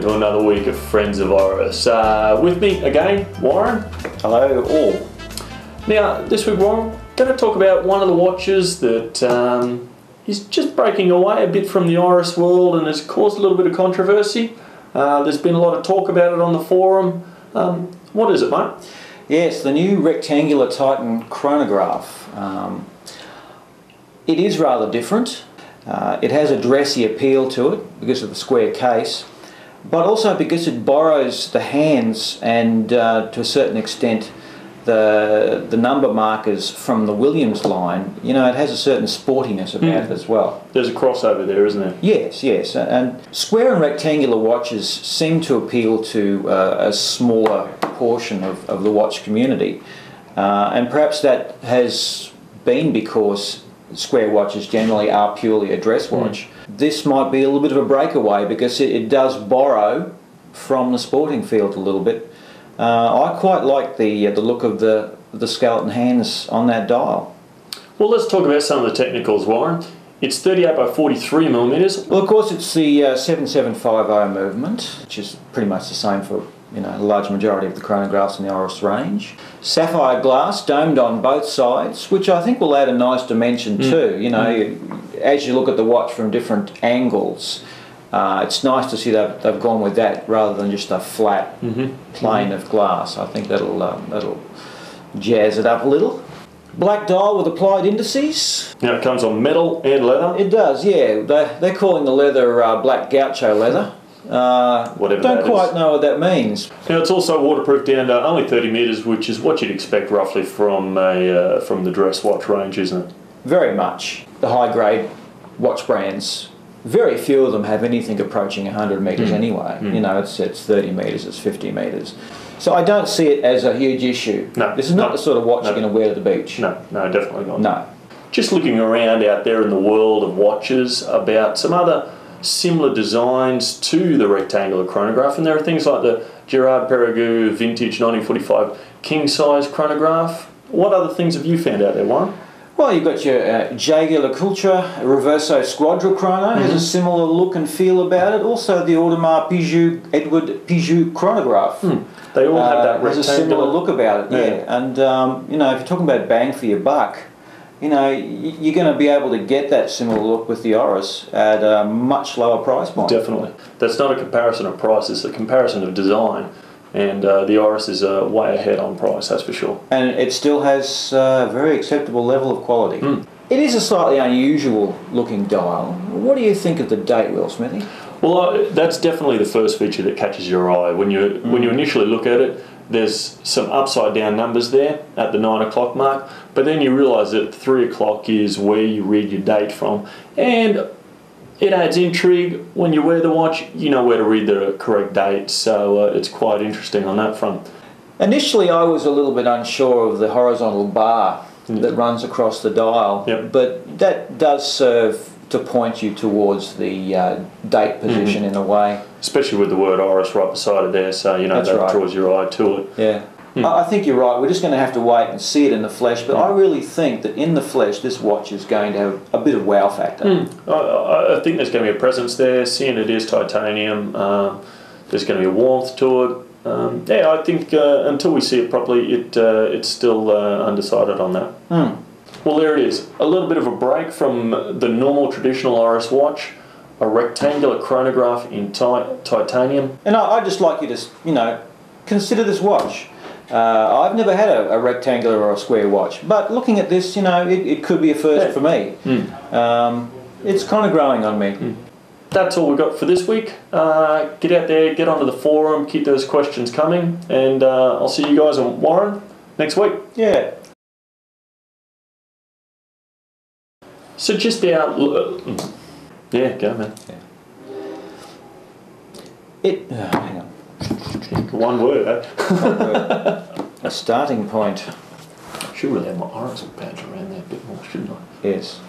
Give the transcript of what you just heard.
to another week of Friends of Oris. With me again, Warren. Hello all. Now, this week, Warren, going to talk about one of the watches that is just breaking away a bit from the Oris world and has caused a little bit of controversy. There's been a lot of talk about it on the forum. What is it, mate? Yes, the new rectangular Titan chronograph. It is rather different. It has a dressy appeal to it because of the square case, but also because it borrows the hands and to a certain extent the number markers from the Williams line. You know, it has a certain sportiness about it as well. There's a crossover there, isn't there? Yes, yes. And square and rectangular watches seem to appeal to a smaller portion of the watch community, and perhaps that has been because square watches generally are purely a dress watch. This might be a little bit of a breakaway because it does borrow from the sporting field a little bit. I quite like the look of the skeleton hands on that dial. Well, let's talk about some of the technicals, Warren. It's 38 by 43 millimeters. Well, of course, it's the 7750 movement, which is pretty much the same for a large majority of the chronographs in the Oris range. Sapphire glass domed on both sides, which I think will add a nice dimension too. As you look at the watch from different angles, it's nice to see that they've gone with that rather than just a flat plane of glass. I think that'll jazz it up a little. Black dial with applied indices. Now it comes on metal and leather. It does, yeah. They're calling the leather black gaucho leather. Whatever don't quite know what that means. Now it's also waterproof down to only 30 metres, which is what you'd expect roughly from the dress watch range, isn't it? Very much. The high grade watch brands, very few of them have anything approaching 100 metres anyway. It's 30 metres, it's 50 metres. So I don't see it as a huge issue. No. This is not the sort of watch you're going to wear to the beach. No, definitely not. No. Just looking around out there in the world of watches about some other similar designs to the rectangular chronograph, and there are things like the Gerard Perregaux vintage 1945 king size chronograph. What other things have you found out there, Warren? Well, you've got your Jaeger LeCoultre Reverso Squadra Chrono, has a similar look and feel about it. Also the Audemars Piguet, Edward Piguet chronograph. They all have that rectangular... Has a similar look about it, yeah. And, if you're talking about bang for your buck, you're going to be able to get that similar look with the Oris at a much lower price point. Definitely. That's not a comparison of price, it's a comparison of design. And the Oris is way ahead on price, that's for sure. And it still has a very acceptable level of quality. It is a slightly unusual looking dial. What do you think of the date wheel, Smithy? Well, that's definitely the first feature that catches your eye. When you initially look at it, there's some upside down numbers there at the 9 o'clock mark, but then you realise that 3 o'clock is where you read your date from. And it adds intrigue. When you wear the watch, you know where to read the correct date, so it's quite interesting on that front. Initially I was a little bit unsure of the horizontal bar that runs across the dial, but that does serve to point you towards the date position in a way. Especially with the word Oris right beside it there, so that draws your eye to it. Yeah. I think you're right. We're just going to have to wait and see it in the flesh, but I really think that in the flesh this watch is going to have a bit of wow factor. I think there's going to be a presence there, seeing it is titanium. There's going to be a warmth to it. I think until we see it properly, it's still undecided on that. Well, there it is. A little bit of a break from the normal traditional Oris watch, a rectangular chronograph in titanium. And I'd just like you to, consider this watch. I've never had a rectangular or a square watch, but looking at this, it could be a first for me. It's kind of growing on me. That's all we've got for this week. Get out there, get onto the forum, keep those questions coming, and I'll see you guys on Warren next week. Yeah. So just out... yeah, go man. Yeah. Hang on. One word, eh? One word. A starting point. I should really have my Oris badge around there a bit more, shouldn't I? Yes.